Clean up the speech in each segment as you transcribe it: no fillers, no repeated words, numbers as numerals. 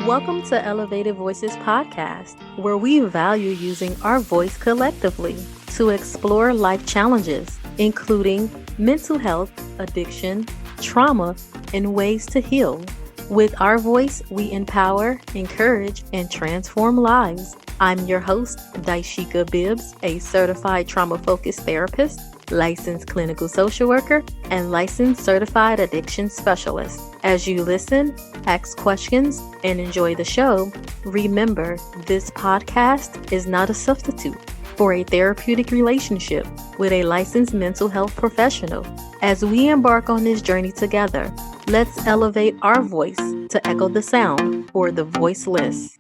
Welcome to Elevated Voices Podcast, where we value using our voice collectively to explore life challenges, including mental health, addiction, trauma, and ways to heal. With our voice, we empower, encourage, and transform lives. I'm your host, Dysheka Bibbs, a certified trauma-focused therapist, licensed clinical social worker, and licensed certified addiction specialist. As you listen, ask questions, and enjoy the show, remember this podcast is not a substitute for a therapeutic relationship with a licensed mental health professional. As we embark on this journey together, let's elevate our voice to echo the sound for the voiceless.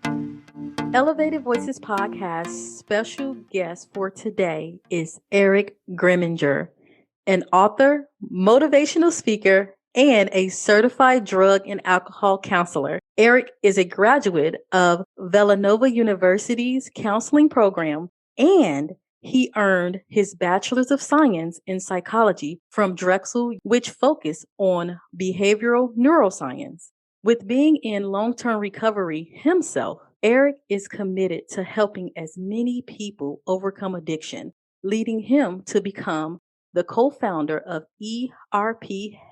Elevated Voices Podcast special guest for today is Eric Gremminger, an author, motivational speaker, and a certified drug and alcohol counselor. Eric is a graduate of Villanova University's counseling program, and he earned his Bachelor's of Science in Psychology from Drexel, which focused on behavioral neuroscience. With being in long-term recovery himself, Eric is committed to helping as many people overcome addiction, leading him to become the co-founder of ERP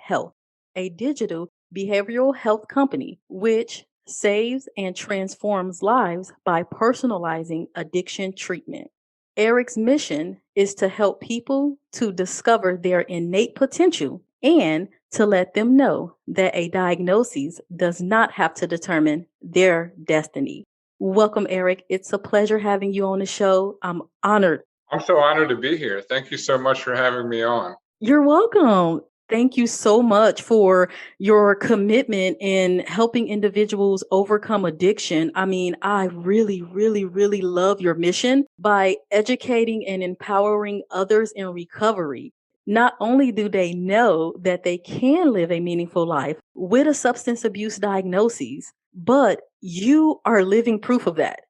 Health, a digital behavioral health company which saves and transforms lives by personalizing addiction treatment. Eric's mission is to help people to discover their innate potential and to let them know that a diagnosis does not have to determine their destiny. Welcome, Eric. It's a pleasure having you on the show. I'm honored. I'm so honored to be here. Thank you so much for having me on. You're welcome. Thank you so much for your commitment in helping individuals overcome addiction. I mean, I really, really, really love your mission by educating and empowering others in recovery. Not only do they know that they can live a meaningful life with a substance abuse diagnosis, but you are living proof of that.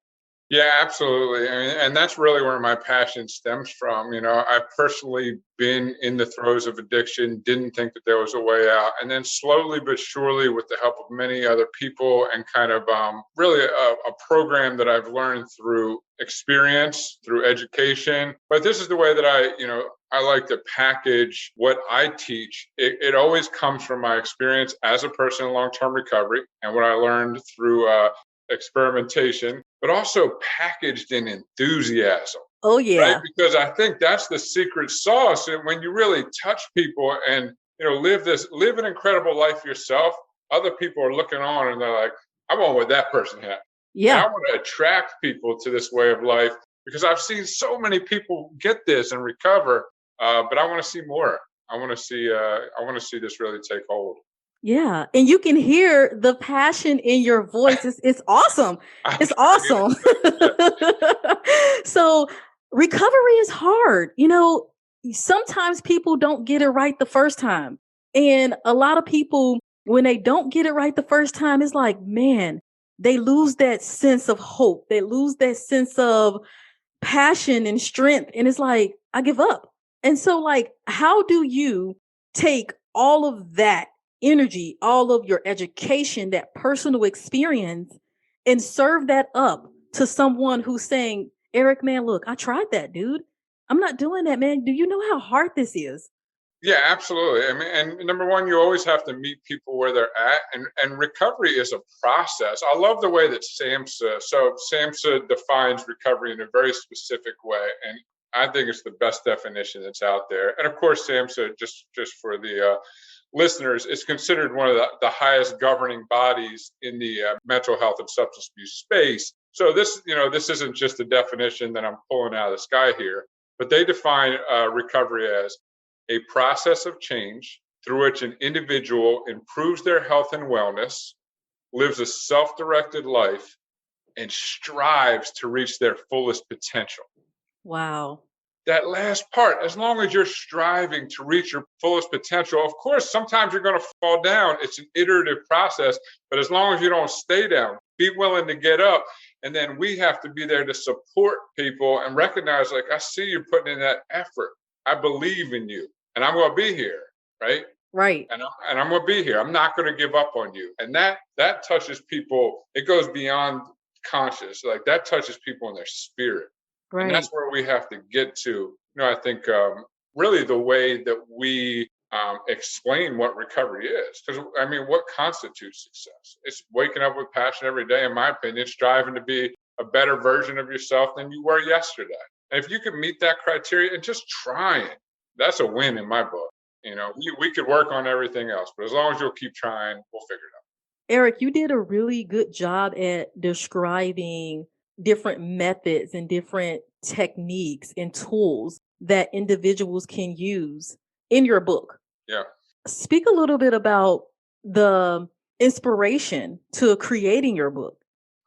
Yeah, absolutely. And that's really where my passion stems from. I've personally been in the throes of addiction, didn't think that there was a way out. And then slowly but surely, with the help of many other people and kind of really a program that I've learned through experience, through education. But this is the way that I like to package what I teach. It always comes from my experience as a person in long-term recovery and what I learned through experimentation, but also packaged in enthusiasm. Oh, yeah. Right? Because I think that's the secret sauce. And when you really touch people and live an incredible life yourself, other people are looking on and they're like, I want what that person had. Yeah. And I want to attract people to this way of life because I've seen so many people get this and recover. But I want to see more. I want to see this really take hold. Yeah. And you can hear the passion in your voice. It's awesome. It's awesome. So recovery is hard. Sometimes people don't get it right the first time. And a lot of people, when they don't get it right the first time, it's like, man, they lose that sense of hope. They lose that sense of passion and strength. And it's like, I give up. And so how do you take all of that energy, all of your education, that personal experience, and serve that up to someone who's saying, Eric, man, look, I tried that, dude. I'm not doing that, man. Do you know how hard this is? Yeah, absolutely. I mean, and number one, you always have to meet people where they're at, and recovery is a process. I love the way that SAMHSA defines recovery in a very specific way, and I think it's the best definition that's out there. And of course, SAMHSA, just for the listeners, is considered one of the highest governing bodies in the mental health and substance abuse space. So this isn't just a definition that I'm pulling out of the sky here, but they define recovery as a process of change through which an individual improves their health and wellness, lives a self-directed life, and strives to reach their fullest potential. Wow. That last part, as long as you're striving to reach your fullest potential, of course, sometimes you're going to fall down. It's an iterative process, but as long as you don't stay down, be willing to get up. And then we have to be there to support people and recognize, I see you putting in that effort. I believe in you and I'm going to be here, right? Right. and I'm going to be here. I'm not going to give up on you. And that touches people. It goes beyond conscious. Like that touches people in their spirit. And that's Right. where we have to get to. I think really the way that we explain what recovery is. Because, I mean, what constitutes success? It's waking up with passion every day, in my opinion, striving to be a better version of yourself than you were yesterday. And if you can meet that criteria and just trying, that's a win in my book. We could work on everything else, but as long as you'll keep trying, we'll figure it out. Eric, you did a really good job at describing different methods and different techniques and tools that individuals can use in your book. Yeah. Speak a little bit about the inspiration to creating your book.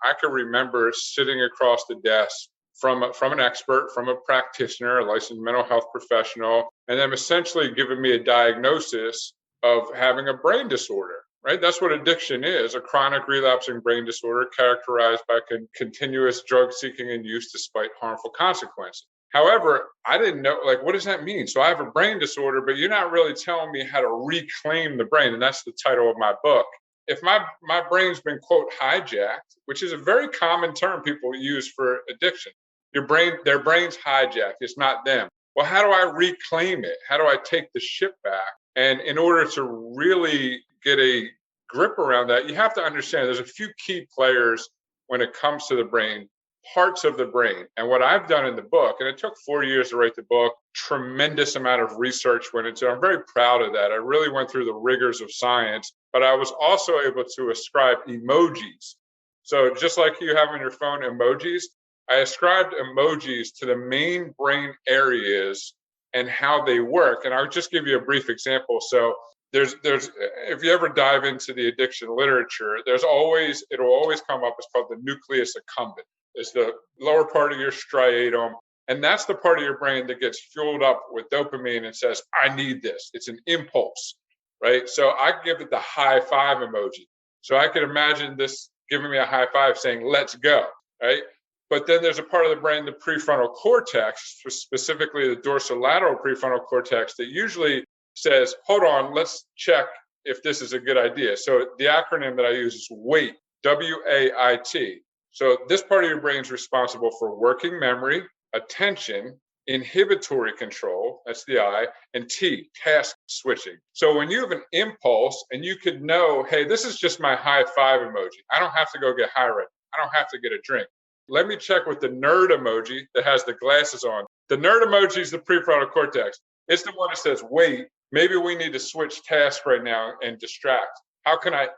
I can remember sitting across the desk from an expert, from a practitioner, a licensed mental health professional, and them essentially giving me a diagnosis of having a brain disorder. Right? That's what addiction is, a chronic relapsing brain disorder characterized by continuous drug seeking and use despite harmful consequences. However, I didn't know, like, what does that mean? So I have a brain disorder, but you're not really telling me how to reclaim the brain. And that's the title of my book. If my brain's been, quote, hijacked, which is a very common term people use for addiction, their brain's hijacked. It's not them. Well, how do I reclaim it? How do I take the ship back? And in order to really get a grip around that, you have to understand there's a few key players when it comes to the brain, parts of the brain. And what I've done in the book, and it took 4 years to write the book, tremendous amount of research went into it. I'm very proud of that. I really went through the rigors of science, but I was also able to ascribe emojis. So just like you have on your phone emojis, I ascribed emojis to the main brain areas and how they work. And I'll just give you a brief example. So there's if you ever dive into the addiction literature, it'll always come up. It's called the nucleus accumbens. It's the lower part of your striatum. And that's the part of your brain that gets fueled up with dopamine and says, I need this. It's an impulse, right? So I give it the high five emoji. So I can imagine this giving me a high five saying, let's go, right? But then there's a part of the brain, the prefrontal cortex, specifically the dorsolateral prefrontal cortex, that usually says, hold on, let's check if this is a good idea. So the acronym that I use is WAIT, W-A-I-T. So this part of your brain is responsible for working memory, attention, inhibitory control, that's the I, and T, task switching. So when you have an impulse and you could know, hey, this is just my high five emoji. I don't have to go get high right now. I don't have to get a drink. Let me check with the nerd emoji that has the glasses on. The nerd emoji is the prefrontal cortex. It's the one that says, wait, maybe we need to switch tasks right now and distract. How can I,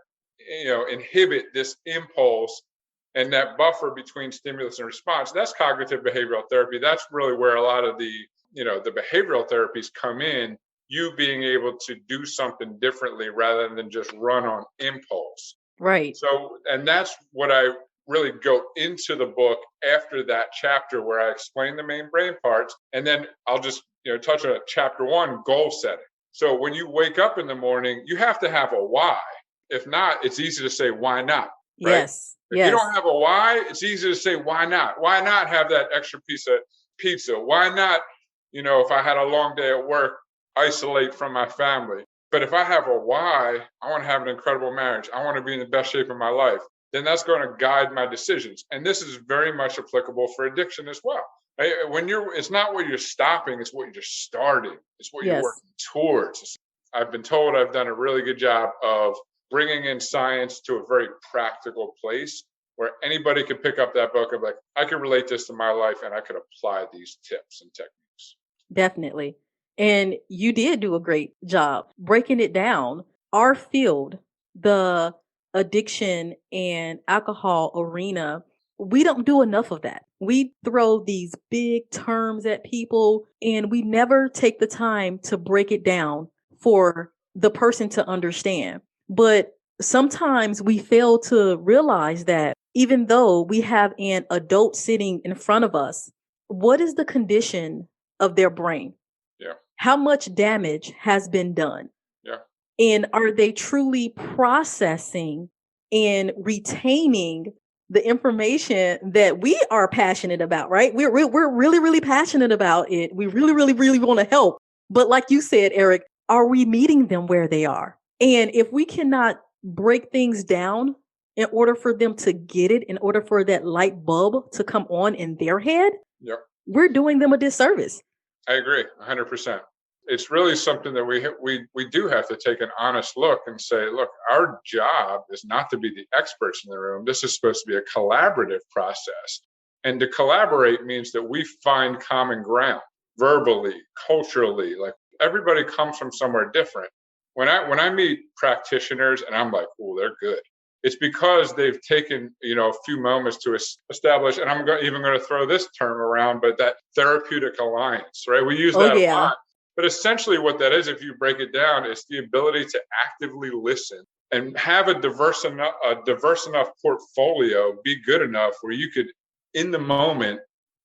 inhibit this impulse and that buffer between stimulus and response? That's cognitive behavioral therapy. That's really where a lot of the behavioral therapies come in, you being able to do something differently rather than just run on impulse. Right. So, and that's what I really go into the book after that chapter where I explain the main brain parts. And then I'll just touch on chapter 1, goal setting. So when you wake up in the morning, you have to have a why. If not, it's easy to say, why not? Right? Yes. If you don't have a why, it's easy to say, why not? Why not have that extra piece of pizza? Why not, if I had a long day at work, isolate from my family? But if I have a why, I want to have an incredible marriage. I want to be in the best shape of my life. Then that's going to guide my decisions. And this is very much applicable for addiction as well. It's not where you're stopping, it's what you're starting. It's what you're working towards. I've been told I've done a really good job of bringing in science to a very practical place where anybody could pick up that book and be like, I can relate this to my life and I could apply these tips and techniques. Definitely. And you did do a great job breaking it down. Our field, the addiction and alcohol arena, we don't do enough of that. We throw these big terms at people and we never take the time to break it down for the person to understand. But sometimes we fail to realize that even though we have an adult sitting in front of us, what is the condition of their brain? Yeah. How much damage has been done? Yeah. And are they truly processing and retaining the information that we are passionate about, right? We're really, really passionate about it. We really, really, really want to help. But like you said, Eric, are we meeting them where they are? And if we cannot break things down in order for them to get it, in order for that light bulb to come on in their head, Yep. we're doing them a disservice. I agree 100%. It's really something that we do have to take an honest look and say, look, our job is not to be the experts in the room. This is supposed to be a collaborative process. And to collaborate means that we find common ground verbally, culturally. Like, everybody comes from somewhere different. When I meet practitioners and I'm like, oh, they're good, it's because they've taken, a few moments to establish, and I'm even going to throw this term around, but that therapeutic alliance, right? We use that a lot. But essentially what that is, if you break it down, is the ability to actively listen and have a diverse enough portfolio be good enough where you could, in the moment,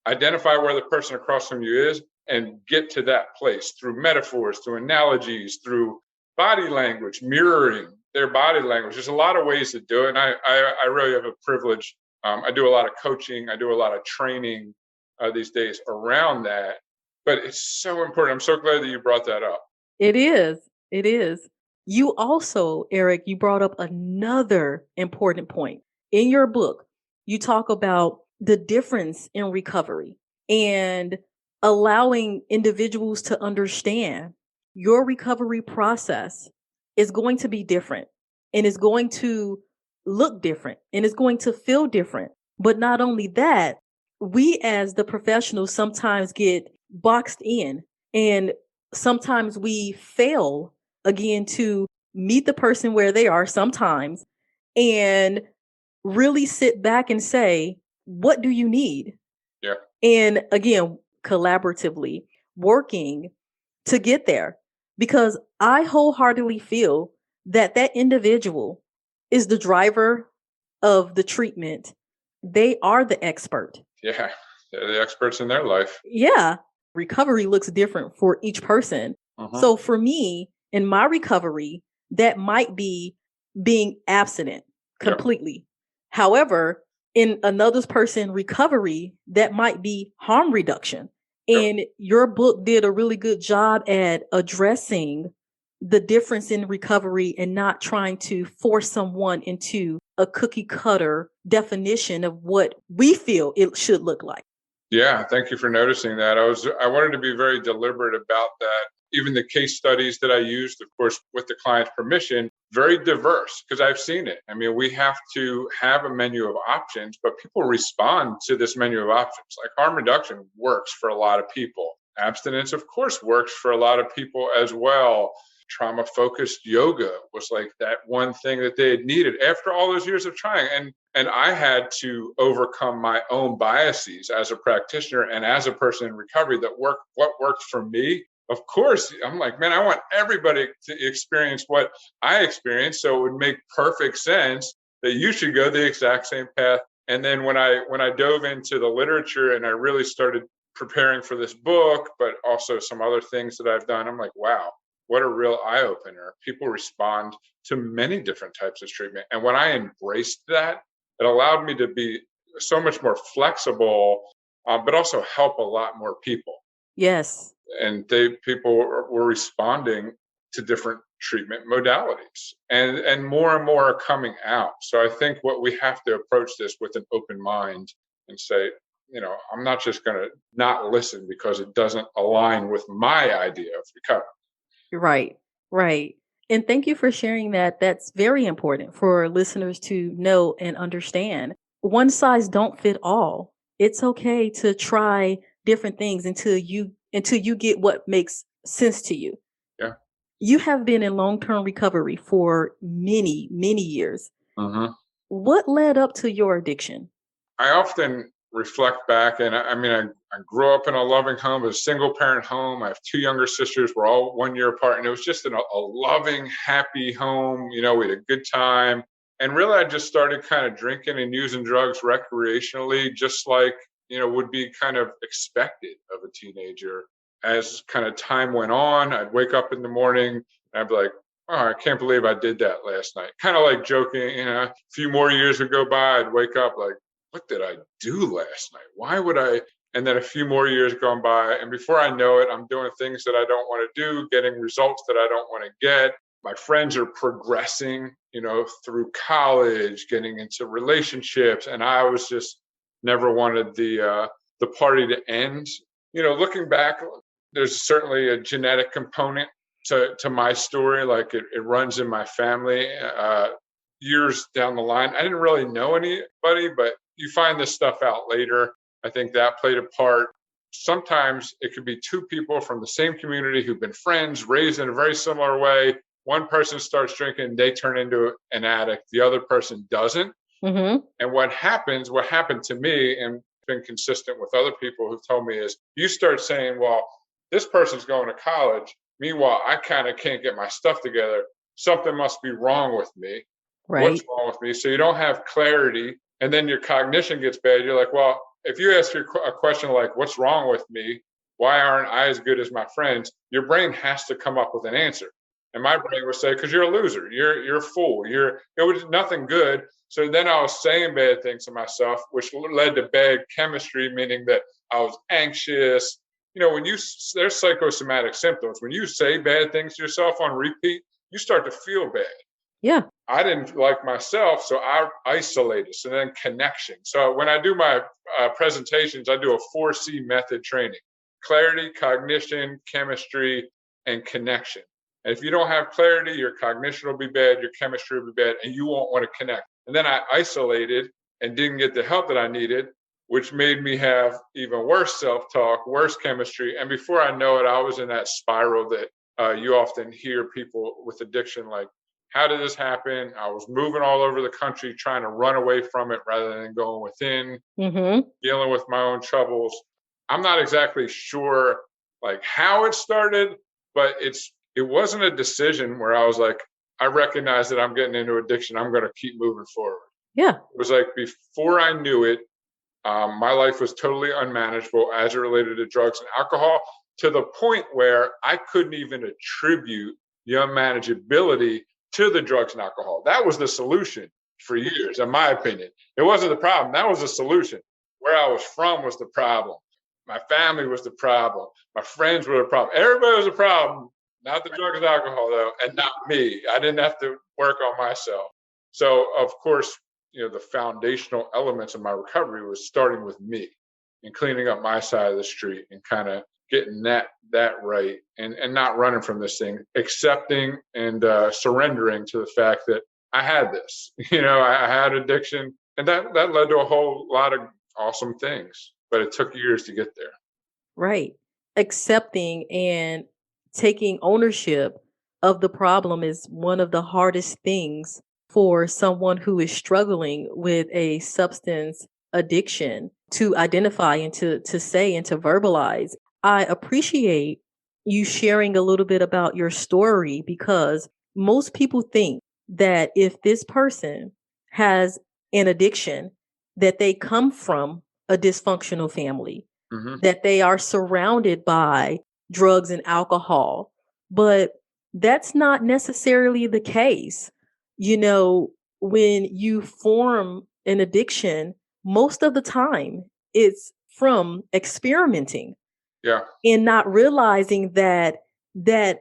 identify where the person across from you is and get to that place through metaphors, through analogies, through body language, mirroring their body language. There's a lot of ways to do it. And I really have a privilege. I do a lot of coaching. I do a lot of training these days around that. But it's so important. I'm so glad that you brought that up. It is. It is. You also, Eric, you brought up another important point. In your book, you talk about the difference in recovery and allowing individuals to understand your recovery process is going to be different and is going to look different and is going to feel different. But not only that, we as the professionals sometimes get boxed in, and sometimes we fail again to meet the person where they are sometimes and really sit back and say, what do you need? Yeah. And again, collaboratively working to get there, because I wholeheartedly feel that that individual is the driver of the treatment. They are the expert. Yeah. They're the experts in their life. Yeah. Recovery looks different for each person. So for me, in my recovery, that might be being abstinent completely. Yep. However, in another person's recovery, that might be harm reduction. And your book did a really good job at addressing the difference in recovery and not trying to force someone into a cookie cutter definition of what we feel it should look like. Yeah, thank you for noticing that. I wanted to be very deliberate about that. Even the case studies that I used, of course, with the client's permission, very diverse, because I've seen it. I mean, we have to have a menu of options, but people respond to this menu of options. Like, harm reduction works for a lot of people. Abstinence, of course, works for a lot of people as well. Trauma-focused yoga was like that one thing that they had needed after all those years of trying. And I had to overcome my own biases as a practitioner and as a person in recovery what worked for me. Of course, I'm like, man, I want everybody to experience what I experienced. So it would make perfect sense that you should go the exact same path. And then when I dove into the literature and I really started preparing for this book, but also some other things that I've done, I'm like, wow, what a real eye-opener. People respond to many different types of treatment. And when I embraced that, it allowed me to be so much more flexible, but also help a lot more people. Yes. And people were responding to different treatment modalities, and more are coming out. So I think what we have to approach this with an open mind and say, I'm not just going to not listen because it doesn't align with my idea of recovery. Right, right. And thank you for sharing that. That's very important for listeners to know and understand. One size don't fit all. It's okay to try different things until you get what makes sense to you. Yeah. You have been in long-term recovery for many, many years. What led up to your addiction? I often reflect back, and I grew up in a loving home, a single parent home. I have two younger sisters. We're all 1 year apart, and it was just a loving, happy home. We had a good time. And really, I just started kind of drinking and using drugs recreationally, just like, would be kind of expected of a teenager. As kind of time went on, I'd wake up in the morning and I'd be like, oh, I can't believe I did that last night. Kind of like joking, a few more years would go by, I'd wake up like, what did I do last night? Why would I And then a few more years gone by. And before I know it, I'm doing things that I don't want to do, getting results that I don't want to get. My friends are progressing, through college, getting into relationships. And I was just never wanted the party to end. Looking back, there's certainly a genetic component to my story. Like it runs in my family. Years down the line, I didn't really know anybody, but you find this stuff out later. I think that played a part. Sometimes it could be two people from the same community who've been friends, raised in a very similar way. One person starts drinking, they turn into an addict. The other person doesn't. Mm-hmm. And what happened to me, and been consistent with other people who've told me, is you start saying, well, this person's going to college. Meanwhile, I kind of can't get my stuff together. Something must be wrong with me. Right. What's wrong with me? So you don't have clarity. And then your cognition gets bad. You're like, well, if you ask a question like, what's wrong with me? Why aren't I as good as my friends? Your brain has to come up with an answer. And my brain would say, because you're a loser. You're a fool. It was nothing good. So then I was saying bad things to myself, which led to bad chemistry, meaning that I was anxious. There's psychosomatic symptoms. When you say bad things to yourself on repeat, you start to feel bad. Yeah. I didn't like myself, so I isolated. So then connection. So when I do my presentations, I do a 4C method training: clarity, cognition, chemistry, and connection. And if you don't have clarity, your cognition will be bad, your chemistry will be bad, and you won't want to connect. And then I isolated and didn't get the help that I needed, which made me have even worse self-talk, worse chemistry. And before I know it, I was in that spiral that you often hear people with addiction like, how did this happen? I was moving all over the country trying to run away from it rather than going within, dealing with my own troubles. I'm not exactly sure like how it started, but it wasn't a decision where I was like, I recognize that I'm getting into addiction. I'm going to keep moving forward. Yeah. It was like before I knew it, my life was totally unmanageable as it related to drugs and alcohol, to the point where I couldn't even attribute the unmanageability to the drugs and alcohol. That was the solution for years, in my opinion. It wasn't the problem. That was the solution. Where I was from was the problem. My family was the problem. My friends were the problem. Everybody was a problem. Not the drugs and alcohol, though, and not me. I didn't have to work on myself. So, of course, the foundational elements of my recovery was starting with me and cleaning up my side of the street and kind of getting that right and not running from this thing, accepting and surrendering to the fact that I had this. I had addiction, and that led to a whole lot of awesome things, but it took years to get there. Right. Accepting and taking ownership of the problem is one of the hardest things for someone who is struggling with a substance addiction to identify and to say and to verbalize. I appreciate you sharing a little bit about your story, because most people think that if this person has an addiction, that they come from a dysfunctional family, that they are surrounded by drugs and alcohol. But that's not necessarily the case. When you form an addiction, most of the time it's from experimenting. Yeah. And not realizing that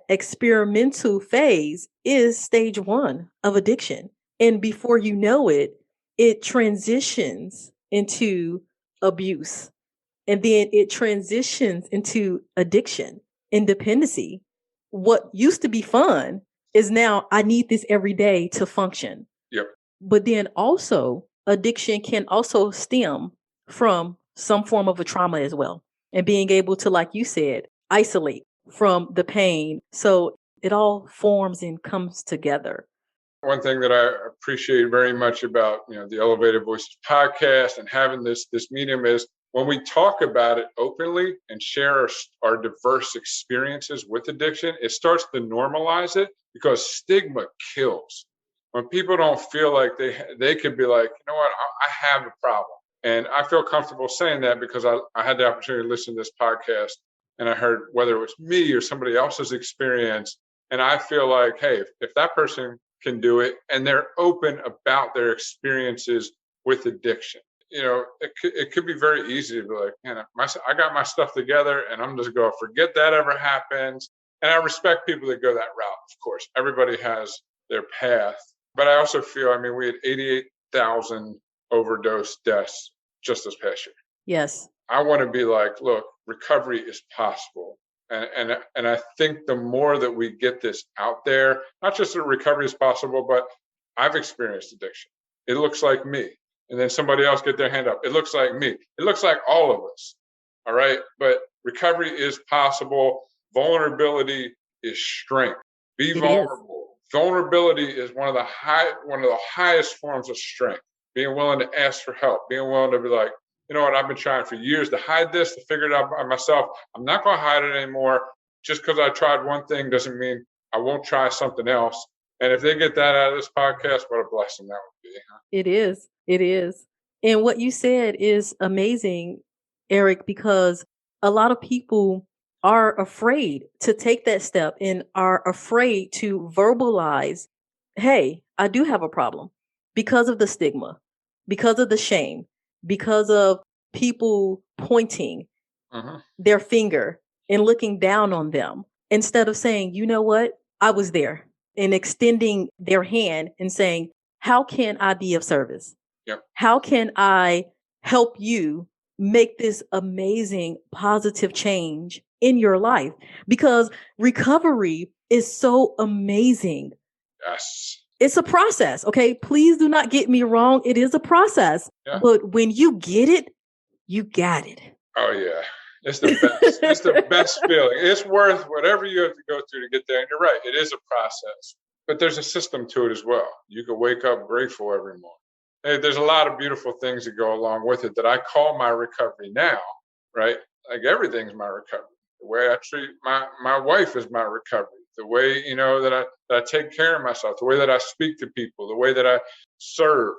experimental phase is stage 1 of addiction. And before you know it, it transitions into abuse. And then it transitions into addiction and dependency. What used to be fun is now I need this every day to function. Yep. But then also addiction can also stem from some form of a trauma as well. And being able to, like you said, isolate from the pain. So it all forms and comes together. One thing that I appreciate very much about the Elevated Voices podcast and having this medium is when we talk about it openly and share our diverse experiences with addiction, it starts to normalize it, because stigma kills. When people don't feel like they could be like, you know what, I have a problem. And I feel comfortable saying that because I had the opportunity to listen to this podcast, and I heard whether it was me or somebody else's experience. And I feel like, hey, if that person can do it and they're open about their experiences with addiction, it could be very easy to be like, man, I got my stuff together and I'm just going to forget that ever happens. And I respect people that go that route. Of course, everybody has their path. But I also feel, we had 88,000 overdose deaths just this past year. Yes. I want to be like, look, recovery is possible. And I think the more that we get this out there, not just that recovery is possible, but I've experienced addiction. It looks like me. And then somebody else get their hand up. It looks like me. It looks like all of us. All right. But recovery is possible. Vulnerability is strength. Be vulnerable. Vulnerability is one of the highest forms of strength. Being willing to ask for help, being willing to be like, you know what, I've been trying for years to hide this, to figure it out by myself. I'm not going to hide it anymore. Just because I tried one thing doesn't mean I won't try something else. And if they get that out of this podcast, what a blessing that would be. Huh? It is. It is. And what you said is amazing, Eric, because a lot of people are afraid to take that step and are afraid to verbalize, hey, I do have a problem, because of the stigma, because of the shame, because of people pointing their finger and looking down on them, instead of saying, you know what, I was there, and extending their hand and saying, how can I be of service? Yep. How can I help you make this amazing positive change in your life? Because recovery is so amazing. Yes. It's a process. Okay. Please do not get me wrong. It is a process. Yeah. But when you get it, you got it. Oh, yeah. It's the best. It's the best feeling. It's worth whatever you have to go through to get there. And you're right. It is a process. But there's a system to it as well. You can wake up grateful every morning. Hey, there's a lot of beautiful things that go along with it that I call my recovery now, right? Like everything's my recovery. The way I treat my wife is my recovery. The way, that I take care of myself, the way that I speak to people, the way that I serve,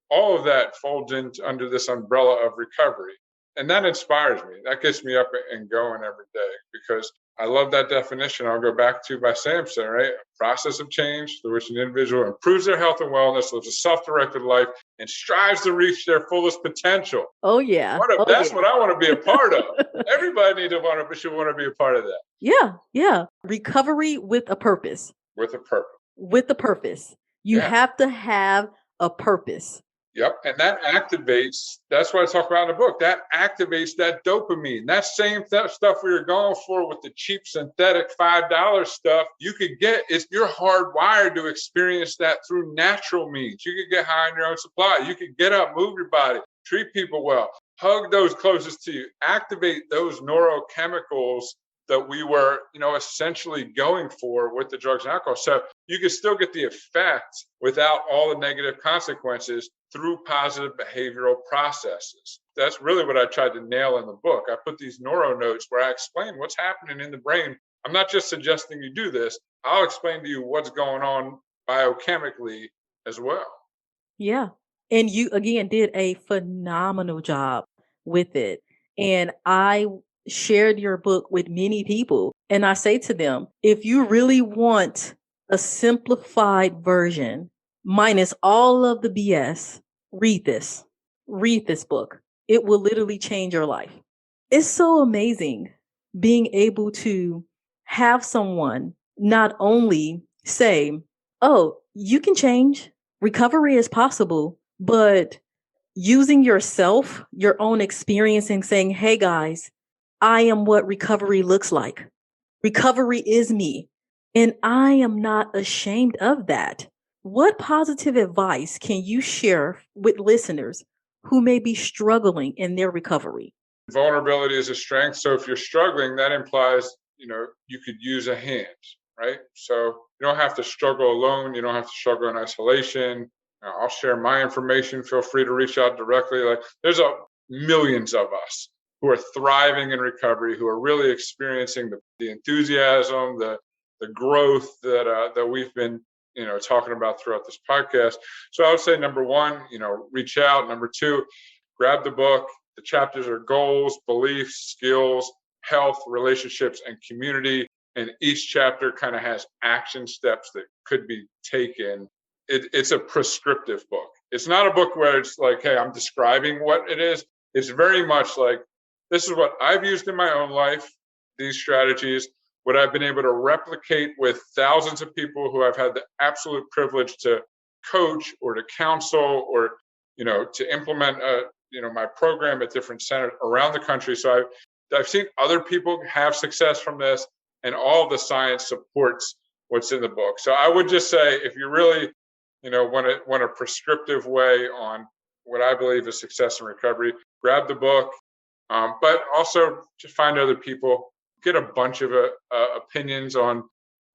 all of that folds under this umbrella of recovery. And that inspires me. That gets me up and going every day, because I love that definition I'll go back to by Sampson, right? A process of change through which an individual improves their health and wellness, lives a self-directed life, and strives to reach their fullest potential. Oh, yeah. That's what I want to be a part of. Everybody should want to be a part of that. Yeah, yeah. Recovery with a purpose. With a purpose. With a purpose. You have to have a purpose. Yep. And that activates, that's what I talk about in the book, that activates that dopamine. That same stuff we were going for with the cheap synthetic $5 stuff, you could get, you're hardwired to experience that through natural means. You could get high on your own supply. You could get up, move your body, treat people well, hug those closest to you, activate those neurochemicals that we were, essentially going for with the drugs and alcohol. So you can still get the effect without all the negative consequences through positive behavioral processes. That's really what I tried to nail in the book. I put these neuro notes where I explain what's happening in the brain. I'm not just suggesting you do this. I'll explain to you what's going on biochemically as well. Yeah. And you, again, did a phenomenal job with it. And I shared your book with many people. And I say to them, if you really want a simplified version, minus all of the BS, read this book. It will literally change your life. It's so amazing being able to have someone not only say, oh, you can change, recovery is possible, but using yourself, your own experience, and saying, hey guys, I am what recovery looks like. Recovery is me. And I am not ashamed of that. What positive advice can you share with listeners who may be struggling in their recovery? Vulnerability is a strength. So if you're struggling, that implies, you could use a hand, right? So you don't have to struggle alone. You don't have to struggle in isolation. I'll share my information. Feel free to reach out directly. Like there's millions of us who are thriving in recovery, who are really experiencing the enthusiasm, the growth that we've been talking about throughout this podcast. So I would say, number one, reach out. Number two, grab the book. The chapters are goals, beliefs, skills, health, relationships, and community. And each chapter kind of has action steps that could be taken. It's a prescriptive book. It's not a book where it's like, hey, I'm describing what it is. It's very much like, this is what I've used in my own life, these strategies, what I've been able to replicate with thousands of people who I've had the absolute privilege to coach or to counsel or, to implement, my program at different centers around the country. So I've seen other people have success from this, and all of the science supports what's in the book. So I would just say, if you really, want a prescriptive way on what I believe is success and recovery, grab the book, but also just find other people, get a bunch of opinions on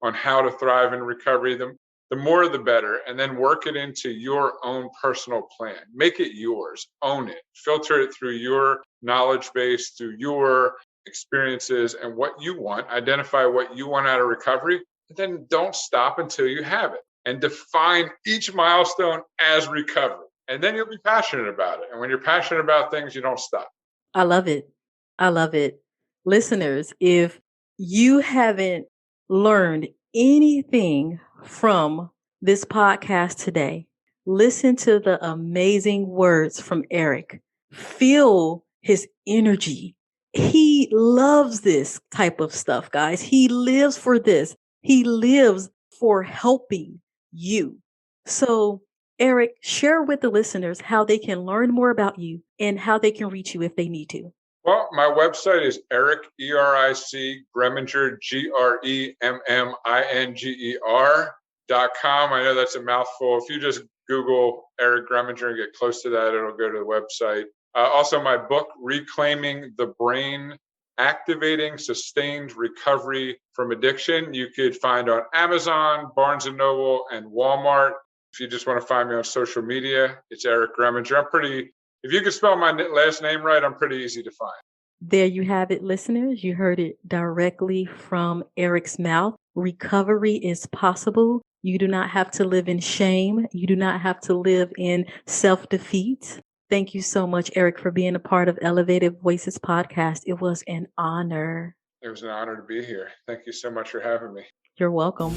how to thrive in recovery. The more, the better, and then work it into your own personal plan. Make it yours. Own it. Filter it through your knowledge base, through your experiences and what you want. Identify what you want out of recovery, and then don't stop until you have it. And define each milestone as recovery. And then you'll be passionate about it. And when you're passionate about things, you don't stop. I love it. I love it. Listeners, if you haven't learned anything from this podcast today, listen to the amazing words from Eric. Feel his energy. He loves this type of stuff, guys. He lives for this. He lives for helping you. So, Eric, share with the listeners how they can learn more about you and how they can reach you if they need to. Well, my website is Eric, ERIC, Gremminger, GREMMINGER.com. I know that's a mouthful. If you just Google Eric Gremminger and get close to that, it'll go to the website. Also, my book, Reclaiming the Brain, Activating Sustained Recovery from Addiction, you could find on Amazon, Barnes & Noble, and Walmart. If you just want to find me on social media, it's Eric Gremminger. If you can spell my last name right, I'm pretty easy to find. There you have it, listeners. You heard it directly from Eric's mouth. Recovery is possible. You do not have to live in shame. You do not have to live in self-defeat. Thank you so much, Eric, for being a part of Elevated Voices podcast. It was an honor. It was an honor to be here. Thank you so much for having me. You're welcome.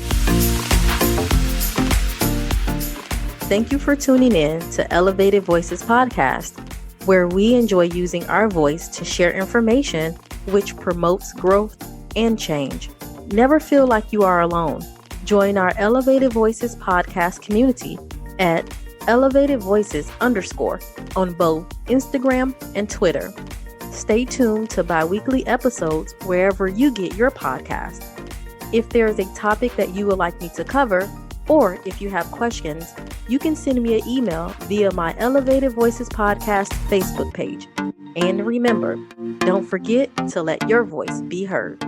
Thank you for tuning in to Elevated Voices podcast, where we enjoy using our voice to share information which promotes growth and change. Never feel like you are alone. Join our Elevated Voices podcast community at Elevated Voices _ on both Instagram and Twitter. Stay tuned to bi-weekly episodes wherever you get your podcast. If there is a topic that you would like me to cover, or if you have questions, you can send me an email via my Elevated Voices podcast Facebook page. And remember, don't forget to let your voice be heard.